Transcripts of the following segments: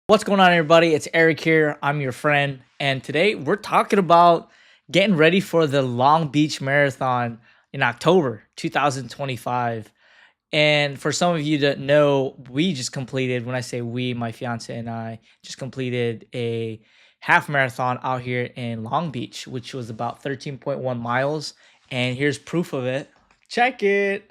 What's going on, everybody? It's Eric here. I'm your friend. And today we're talking about getting ready for the Long Beach Marathon in October 2025. And for some of you that know, we just completed, when I say we, my fiance and I just completed a half marathon out here in Long Beach, which was about 13.1 miles. And here's proof of it. Check it.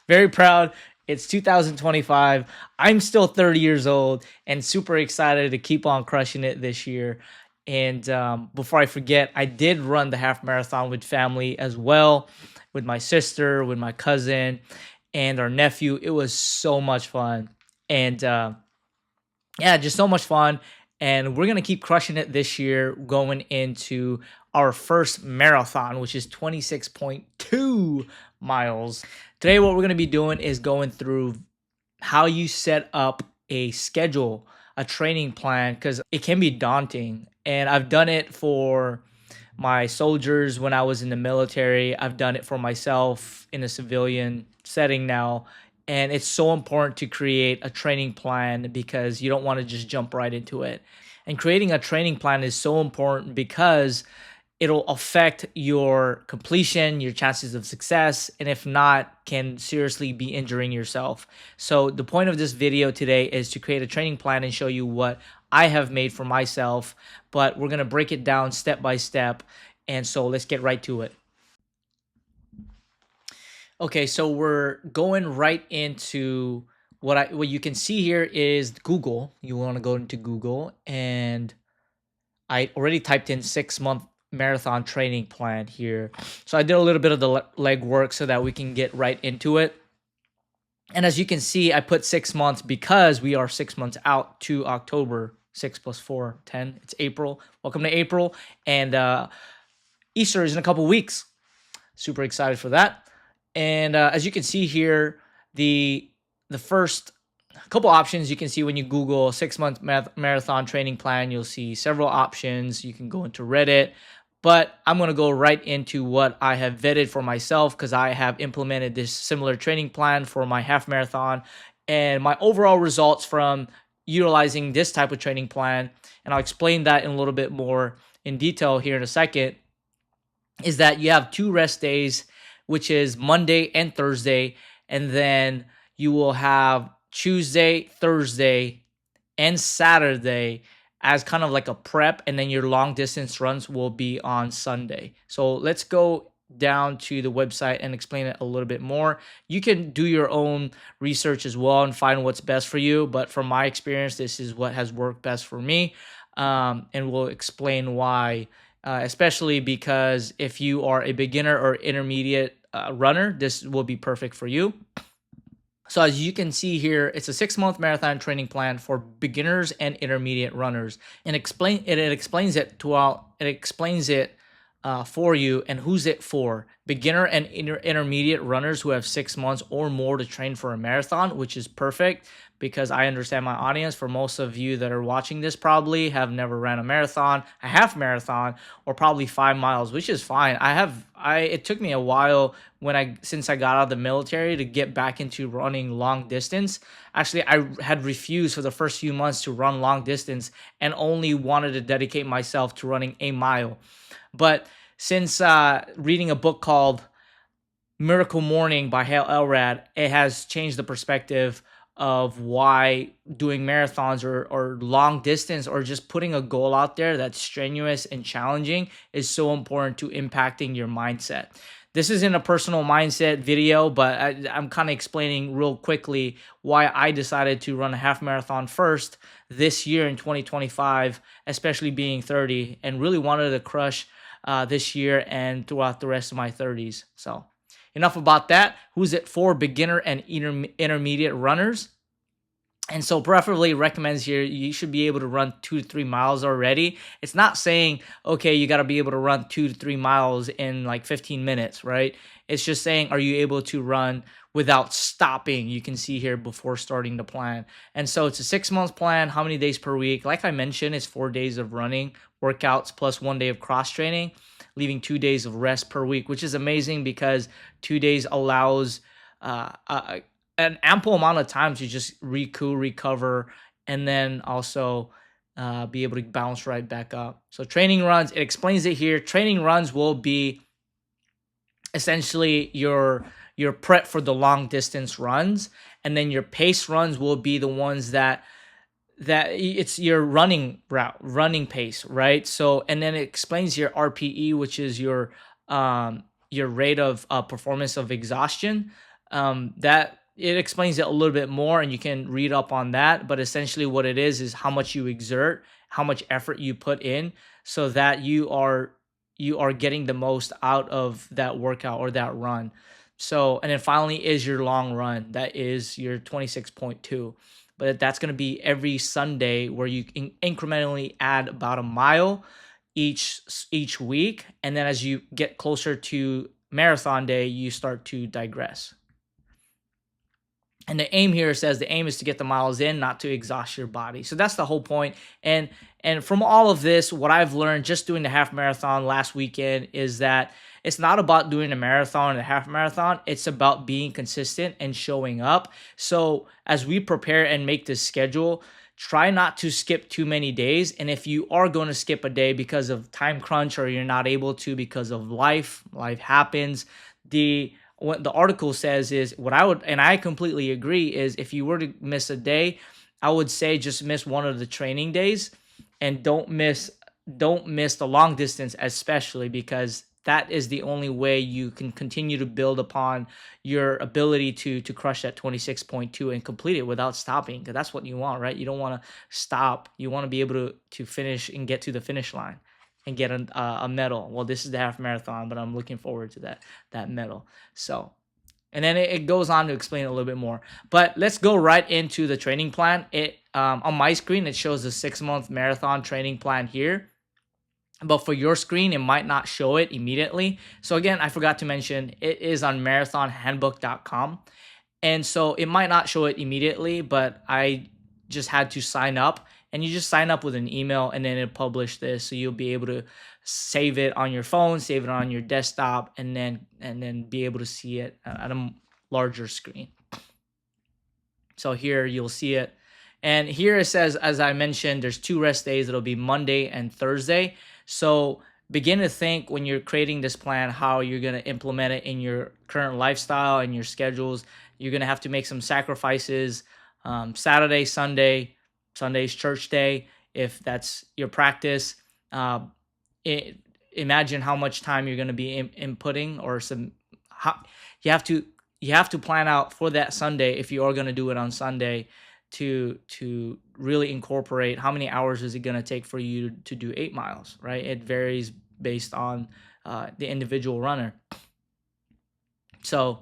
Very proud. It's 2025. I'm still 30 years old and super excited to keep on crushing it this year. And before I forget, I did run the half marathon with family as well, with my sister, with my cousin, and our nephew. It was so much fun. And yeah, just so much fun. And we're going to keep crushing it this year, going into our first marathon, which is 26.2 miles. Today, what we're going to be doing is going through how you set up a schedule, a training plan, because it can be daunting. And I've done it for my soldiers when I was in the military. I've done it for myself in a civilian setting now. And it's so important to create a training plan because you don't want to just jump right into it. And creating a training plan is so important because it'll affect your completion, your chances of success, and if not, can seriously be injuring yourself. So the point of this video today is to create a training plan and show you what I have made for myself, but we're going to break it down step by step. And so let's get right to it. Okay, so we're going right into what you can see here is Google. You want to go into Google, and I already typed in 6-month marathon training plan here. So I did a little bit of the legwork so that we can get right into it. And as you can see, I put 6 months because we are 6 months out to October. 6 plus 4, 10. It's April. Welcome to April. And Easter is in a couple weeks. Super excited for that. And as you can see here, the first couple options you can see when you Google 6-month marathon training plan, you'll see several options. You can go into Reddit, but I'm going to go right into what I have vetted for myself because I have implemented this similar training plan for my half marathon and my overall results from utilizing this type of training plan. And I'll explain that in a little bit more in detail here in a second, is that you have 2 rest days, which is Monday and Thursday, and then you will have Tuesday, Thursday, and Saturday as kind of like a prep, and then your long distance runs will be on Sunday. So let's go down to the website and explain it a little bit more. You can do your own research as well and find what's best for you, but from my experience, this is what has worked best for me, and we'll explain why. Especially because if you are a beginner or intermediate runner, this will be perfect for you. So as you can see here, it's a 6-month marathon training plan for beginners and intermediate runners, and it explains it for you and who's it for. Beginner and intermediate runners who have 6 months or more to train for a marathon, which is perfect because I understand my audience. For most of you that are watching this probably have never ran a marathon, a half marathon, or probably 5 miles, which is fine. It took me a while since I got out of the military to get back into running long distance. Actually, I had refused for the first few months to run long distance and only wanted to dedicate myself to running a mile. But since reading a book called Miracle Morning by Hal Elrod, it has changed the perspective of why doing marathons or long distance or just putting a goal out there that's strenuous and challenging is so important to impacting your mindset. This isn't a personal mindset video, but I'm kind of explaining real quickly why I decided to run a half marathon first this year in 2025, especially being 30, and really wanted to crush this year and throughout the rest of my 30s. So enough about that. Who's it for? Beginner and intermediate runners. And so preferably recommends here, you should be able to run 2 to 3 miles already. It's not saying, okay, you got to be able to run 2 to 3 miles in like 15 minutes, right? It's just saying, are you able to run without stopping? You can see here before starting the plan. And so it's a 6-month plan. How many days per week? Like I mentioned, it's 4 days of running workouts plus 1 day of cross training, leaving 2 days of rest per week, which is amazing because 2 days allows an ample amount of time to just recoup, recover, and then also be able to bounce right back up. So training runs, it explains it here. Training runs will be essentially your prep for the long distance runs, and then your pace runs will be the ones that it's your running pace, right? So, and then it explains your RPE, which is your rate of performance of exhaustion. That it explains it a little bit more, and you can read up on that. But essentially, what it is how much you exert, how much effort you put in, so that you are getting the most out of that workout or that run. So, and then finally is your long run. That is your 26.2, but that's going to be every Sunday, where you incrementally add about a mile each week, and then as you get closer to marathon day, you start to digress. And the aim here says the aim is to get the miles in, not to exhaust your body. So that's the whole point. And from all of this, what I've learned just doing the half marathon last weekend is that it's not about doing a marathon and a half marathon. It's about being consistent and showing up. So as we prepare and make this schedule, try not to skip too many days. And if you are going to skip a day because of time crunch, or you're not able to because of life happens, what the article says is, what I would, and I completely agree, is if you were to miss a day, I would say just miss one of the training days, and don't miss the long distance, especially because that is the only way you can continue to build upon your ability to crush that 26.2 and complete it without stopping, because that's what you want, right? You don't want to stop. You want to be able to finish and get to the finish line and get a medal. Well, this is the half marathon, but I'm looking forward to that medal. So, and then it goes on to explain a little bit more. But let's go right into the training plan. It on my screen, it shows the 6-month marathon training plan here. But for your screen, it might not show it immediately. So again, I forgot to mention, it is on marathonhandbook.com. And so it might not show it immediately, but I just had to sign up. And you just sign up with an email, and then it publish this. So you'll be able to save it on your phone, save it on your desktop, and then be able to see it at a larger screen. So here you'll see it. And here it says, as I mentioned, there's 2 rest days. It'll be Monday and Thursday. So begin to think, when you're creating this plan, how you're going to implement it in your current lifestyle and your schedules. You're going to have to make some sacrifices. Saturday, Sunday's church day, if that's your practice. Imagine how much time you're going to be inputting, or you have to plan out for that Sunday, if you are going to do it on Sunday, to really incorporate how many hours is it going to take for you to do 8 miles, right? It varies based on the individual runner. So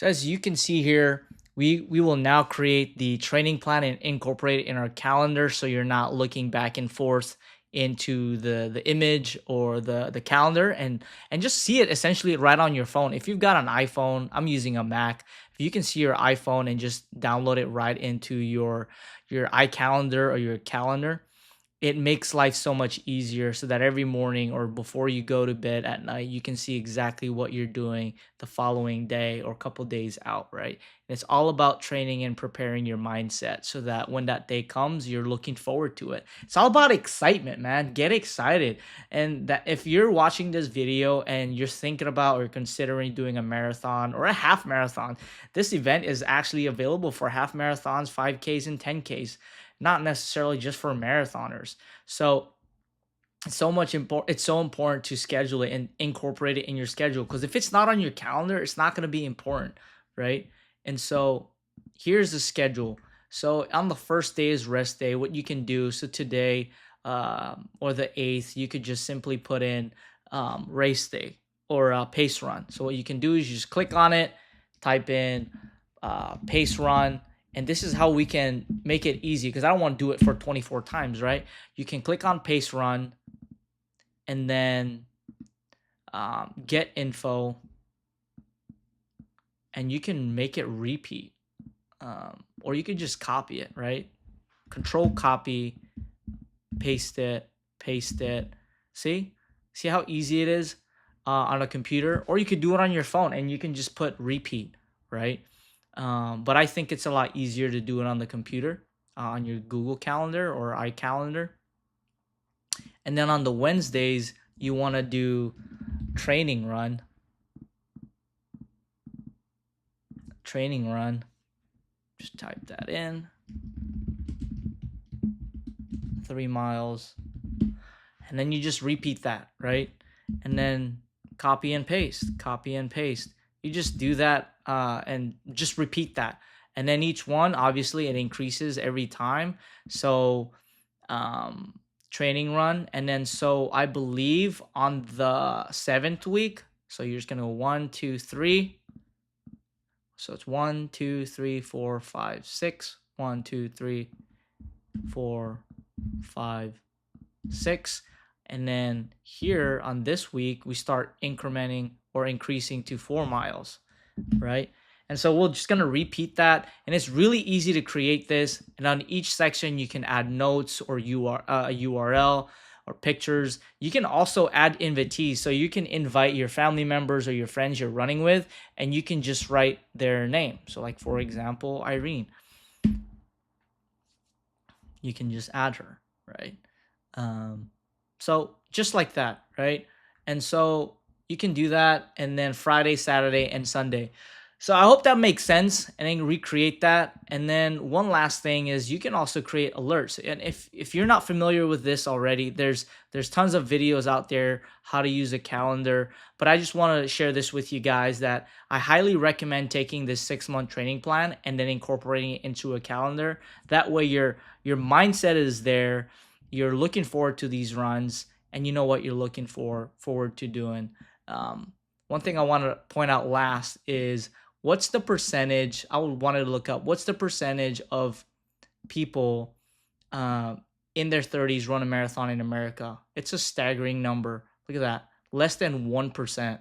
as you can see here, we will now create the training plan and incorporate it in our calendar, so you're not looking back and forth into the image or the calendar, and just see it essentially right on your phone. If you've got an iPhone, I'm using a Mac. If you can see your iPhone and just download it right into your iCalendar or your calendar, it makes life so much easier, so that every morning or before you go to bed at night, you can see exactly what you're doing the following day or a couple days out, right? And it's all about training and preparing your mindset, so that when that day comes, you're looking forward to it. It's all about excitement, man. Get excited. And that if you're watching this video and you're thinking about or considering doing a marathon or a half marathon, this event is actually available for half marathons, 5Ks, and 10Ks. Not necessarily just for marathoners. So it's so important to schedule it and incorporate it in your schedule, because if it's not on your calendar, it's not going to be important, right? And so here's the schedule. So on the first day is rest day. What you can do, so today or the 8th, you could just simply put in race day or pace run. So what you can do is you just click on it, type in pace run. And this is how we can make it easy, because I don't want to do it for 24 times, right? You can click on pace run, and then get info, and you can make it repeat, or you can just copy it, right? Control copy, paste it. See how easy it is on a computer, or you could do it on your phone, and you can just put repeat right? But I think it's a lot easier to do it on the computer, on your Google Calendar or iCalendar. And then on the Wednesdays, you want to do training run. Training run. Just type that in. 3 miles. And then you just repeat that, right? And then copy and paste, copy and paste. You just do that and just repeat that. And then each one, obviously, it increases every time. So training run. And then so I believe on the 7th week, so you're just going to go 1, 2, 3. So it's 1, 2, 3, 4, 5, 6. 1, 2, 3, 4, 5, 6. And then here on this week, we start incrementing or increasing to 4 miles, right? And so we're just going to repeat that. And it's really easy to create this. And on each section, you can add notes or URL or pictures. You can also add invitees. So you can invite your family members or your friends you're running with, and you can just write their name. So like, for example, Irene. You can just add her, right? So just like that, right? And so you can do that, and then Friday, Saturday, and Sunday. So I hope that makes sense, and then recreate that. And then one last thing is you can also create alerts. And if you're not familiar with this already, there's tons of videos out there how to use a calendar. But I just want to share this with you guys that I highly recommend taking this 6-month training plan and then incorporating it into a calendar. That way your mindset is there. You're looking forward to these runs, and you know what you're looking forward to doing. One thing I want to point out last is what's the percentage? I wanted to look up what's the percentage of people in their 30s run a marathon in America. It's a staggering number. Look at that, less than 1%.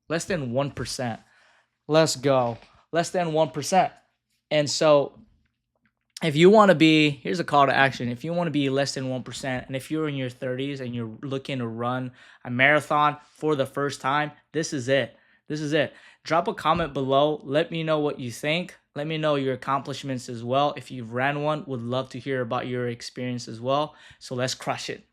Less than 1%. Let's go. Less than 1%. And so if you want to be, here's a call to action. If you want to be less than 1%, and if you're in your 30s and you're looking to run a marathon for the first time, this is it. This is it. Drop a comment below. Let me know what you think. Let me know your accomplishments as well. If you've ran one, would love to hear about your experience as well. So let's crush it.